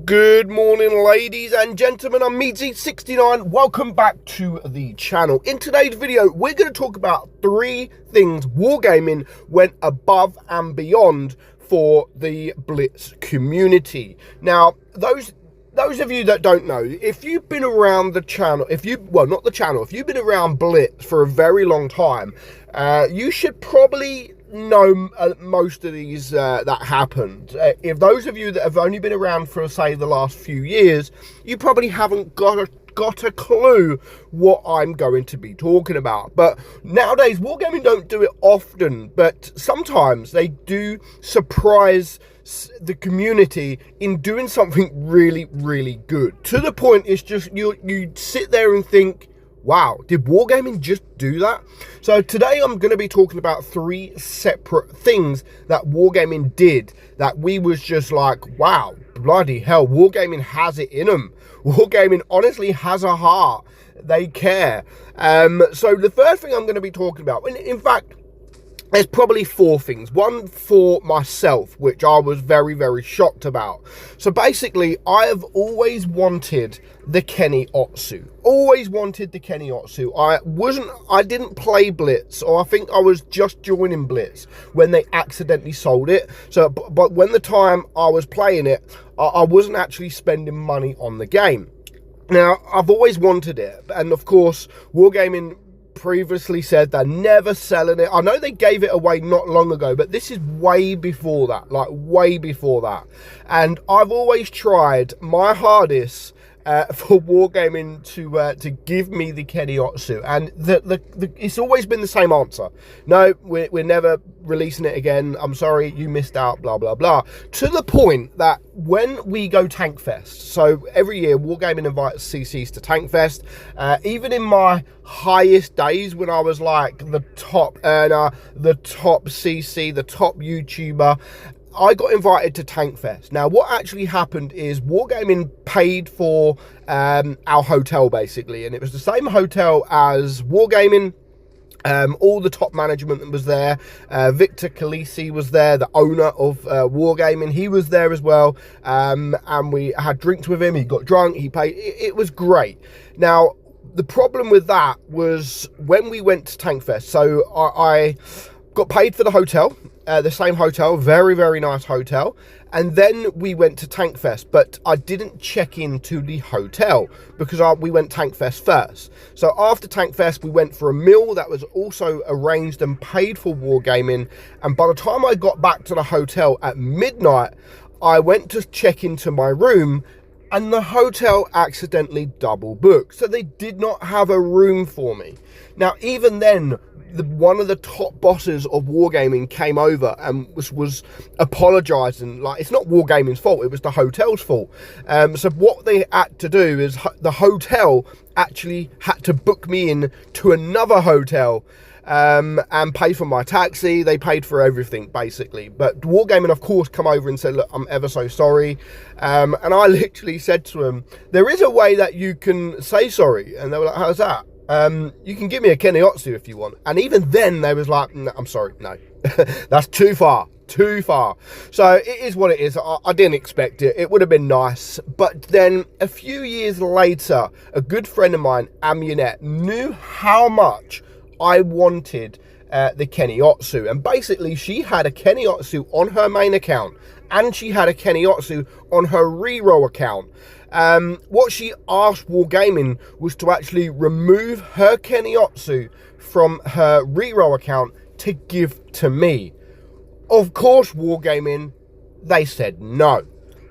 Good morning, ladies and gentlemen. I'm meadsyreplays. Welcome back to the channel. In today's video, we're going to talk about 3 things Wargaming went above and beyond for the Blitz community. Now, those of you that don't know, if you've been around the channel, if you've been around Blitz for a very long time, you should probably know most of these that happened. If those of you that have only been around for, say, the last few years, you probably haven't got a clue what I'm going to be talking about. But nowadays, Wargaming don't do it often, but sometimes they do surprise the community in doing something really, really good. To the point, it's just you sit there and think, wow, did Wargaming just do that? So today I'm going to be talking about 3 separate things that Wargaming did that we was just like, wow, bloody hell, Wargaming has it in them. Wargaming honestly has a heart. They care. So the first thing I'm going to be talking about, in fact, there's probably 4 things. One for myself, which I was very, very shocked about. So basically, I have always wanted the Kenny Otsu. Always wanted the Kenny Otsu. I didn't play Blitz, or I think I was just joining Blitz when they accidentally sold it. So, but when the time I was playing it, I wasn't actually spending money on the game. Now, I've always wanted it, and of course, Wargaming previously said they're never selling it. I know they gave it away not long ago, but this is way before that, like way before that. And I've always tried my hardest for Wargaming to give me the Kenny Otsu, and it's always been the same answer. No, we're never releasing it again. I'm sorry, you missed out, blah, blah, blah. To the point that when we go Tank Fest, so every year Wargaming invites CCs to Tank Fest, even in my highest days when I was like the top earner, the top CC, the top YouTuber, I got invited to Tank Fest. Now, what actually happened is Wargaming paid for our hotel, basically, and it was the same hotel as Wargaming. All the top management that was there. Victor Khaleesi was there, the owner of Wargaming. He was there as well, and we had drinks with him. He got drunk, he paid. It was great. Now, the problem with that was when we went to Tank Fest, so I got paid for the hotel, the same hotel, very, very nice hotel. And then we went to Tank Fest, but I didn't check into the hotel because we went Tank Fest first. So after Tank Fest, we went for a meal that was also arranged and paid for Wargaming. And by the time I got back to the hotel at midnight, I went to check into my room and the hotel accidentally double booked. So they did not have a room for me. Now, even then, one of the top bosses of Wargaming came over and was apologizing, like it's not Wargaming's fault, it was the hotel's fault. So what they had to do is the hotel actually had to book me in to another hotel and pay for my taxi. They paid for everything basically, but Wargaming of course come over and said, look, I'm ever so sorry. And I literally said to them, there is a way that you can say sorry. And they were like, how's that? You can give me a Kenny Otsu if you want. And even then they was like, no, I'm sorry, no. That's too far. So it is what it is. I didn't expect it. It would have been nice. But then a few years later, a good friend of mine, Amunet, knew how much I wanted the Kenny Otsu. And basically she had a Kenny Otsu on her main account and she had a Kenny Otsu on her reroll account. What she asked Wargaming was to actually remove her Kenny Otsu from her reroll account to give to me. Of course, Wargaming, they said no.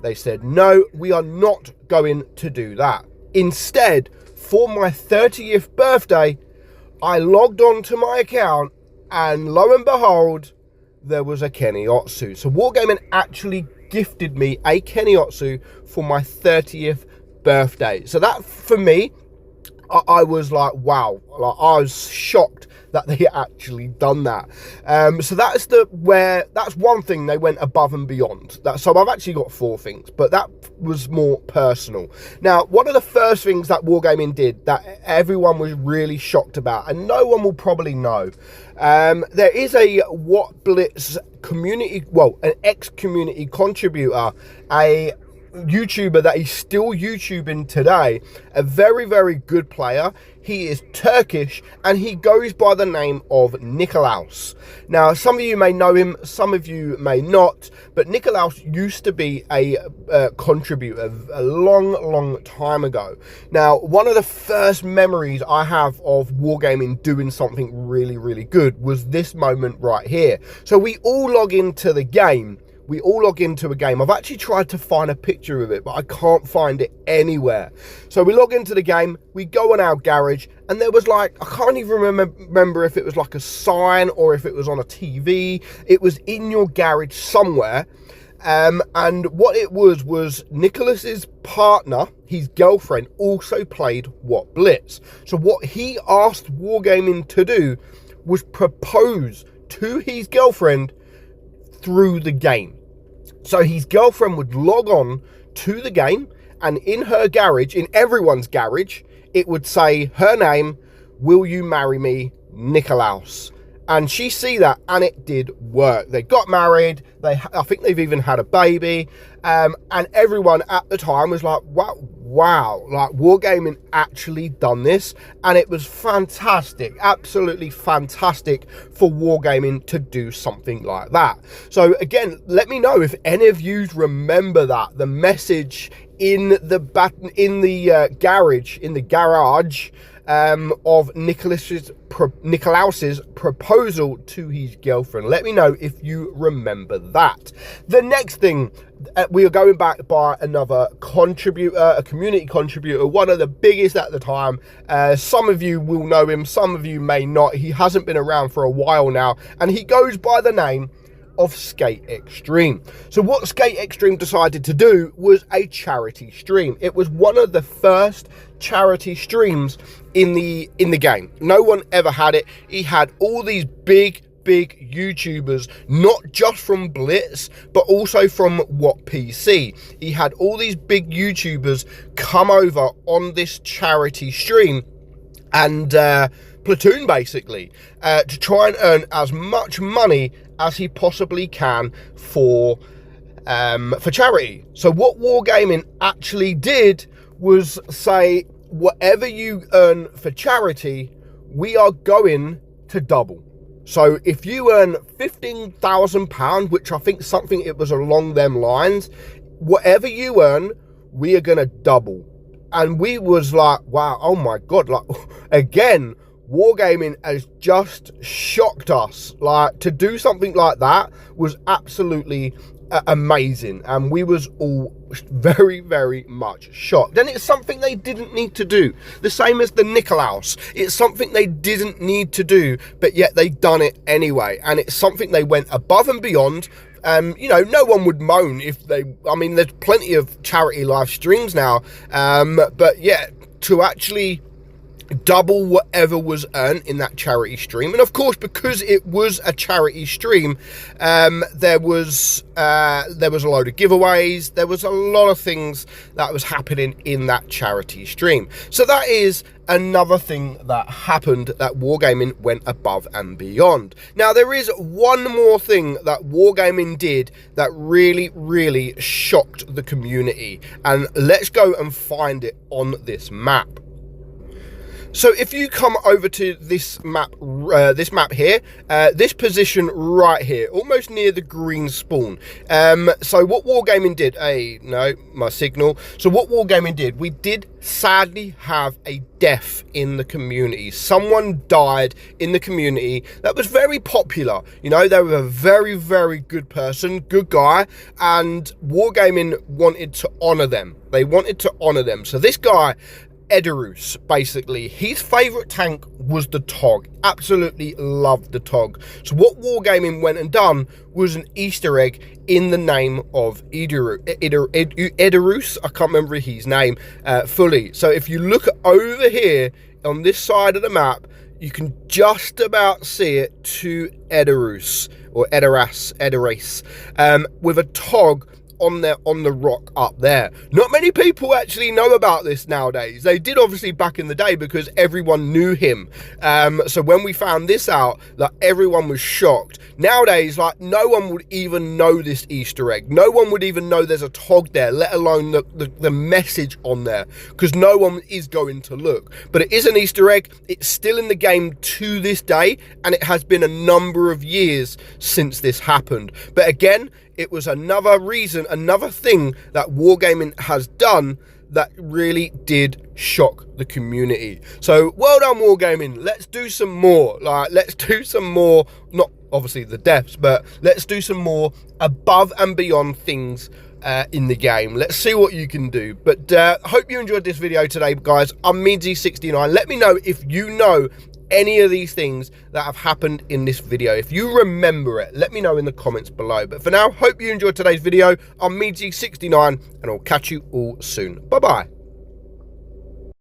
They said, no, we are not going to do that. Instead, for my 30th birthday, I logged on to my account and lo and behold, there was a Kenny Otsu. So Wargaming actually gifted me a Kenny Otsu for my 30th birthday. So that, for me, I was like, wow, like I was shocked that they actually done that. So that's one thing they went above and beyond. So I've actually got 4 things, but that was more personal. Now, one of the first things that Wargaming did that everyone was really shocked about, and no one will probably know, there is a What Blitz community, well, an ex-community contributor, a YouTuber that is still YouTubing today. A very, very good player. He is Turkish and he goes by the name of Nikolaus. Now, some of you may know him, some of you may not, but Nikolaus used to be a contributor a long time ago. Now, one of the first memories I have of Wargaming doing something really good was this moment right here. So we all log into the game. I've actually tried to find a picture of it, but I can't find it anywhere. So we log into the game, we go on our garage, and there was like, I can't even remember if it was like a sign or if it was on a TV. It was in your garage somewhere. And what it was Nicholas's partner, his girlfriend, also played What Blitz. So what he asked Wargaming to do was propose to his girlfriend through the game. So his girlfriend would log on to the game, and in her garage, in everyone's garage, it would say her name, "Will you marry me, Nikolaus?" And she see that, and it did work. They got married. I think they've even had a baby. And everyone at the time was like, wow, like Wargaming actually done this. And it was fantastic, absolutely fantastic for Wargaming to do something like that. So again, let me know if any of you remember that, the message in the garage of Nikolaus's proposal to his girlfriend. Let me know if you remember that. The next thing, we are going back by another contributor, a community contributor, one of the biggest at the time. Some of you will know him, some of you may not. He hasn't been around for a while now, and he goes by the name of Skate Extreme. So what Skate Extreme decided to do was a charity stream. It was one of the first charity streams in the game. No one ever had it. He had all these big YouTubers, not just from Blitz, but also from What PC. He had all these big YouTubers come over on this charity stream and platoon basically to try and earn as much money as he possibly can for charity. So what Wargaming actually did was say, whatever you earn for charity, we are going to double. So if you earn £15,000, which I think it was along them lines, whatever you earn, we are going to double. And we was like, wow, oh my God, like, again, Wargaming has just shocked us. Like, to do something like that was absolutely amazing, and we was all very much shocked. And it's something they didn't need to do, the same as the Nikolaus. It's something they didn't need to do, but yet they done it anyway, and it's something they went above and beyond. You know, no one would moan if they, I mean, there's plenty of charity live streams now, but yeah, to actually double whatever was earned in that charity stream. And of course, because it was a charity stream, there was a load of giveaways. There was a lot of things that was happening in that charity stream. So that is another thing that happened, that Wargaming went above and beyond. Now, there is one more thing that Wargaming did that really shocked the community, and let's go and find it on this map. So if you come over to this map here, this position right here, almost near the green spawn. So what Wargaming did, my signal. So what Wargaming did, we did sadly have a death in the community. Someone died in the community that was very popular. You know, they were a very good person, good guy, and Wargaming wanted to honor them. They wanted to honor them. So this guy, Edarus, basically, his favourite tank was the TOG. Absolutely loved the TOG. So what Wargaming went and done was an Easter egg in the name of Edarus. I can't remember his name fully. So if you look over here on this side of the map, you can just about see it to Edarus, or Edaras, with a TOG on there on the rock up there. Not many people actually know about this nowadays. They did obviously back in the day because everyone knew him. So when we found this out, like, everyone was shocked. Nowadays, like, no one would even know this Easter egg. No one would even know there's a tog there, let alone the message on there, because no one is going to look. But it is an Easter egg. It's still in the game to this day, and it has been a number of years since this happened. But again, it was another reason, another thing that Wargaming has done that really did shock the community. So well done, Wargaming. Let's do some more. Like, let's do some more, not obviously the deaths, but let's do some more above and beyond things in the game. Let's see what you can do. But hope you enjoyed this video today, guys. I'm meadsy69. Let me know if you know any of these things that have happened in this video. If you remember it, let me know in the comments below. But for now, hope you enjoyed today's video. I'm meadsy69, and I'll catch you all soon. Bye bye.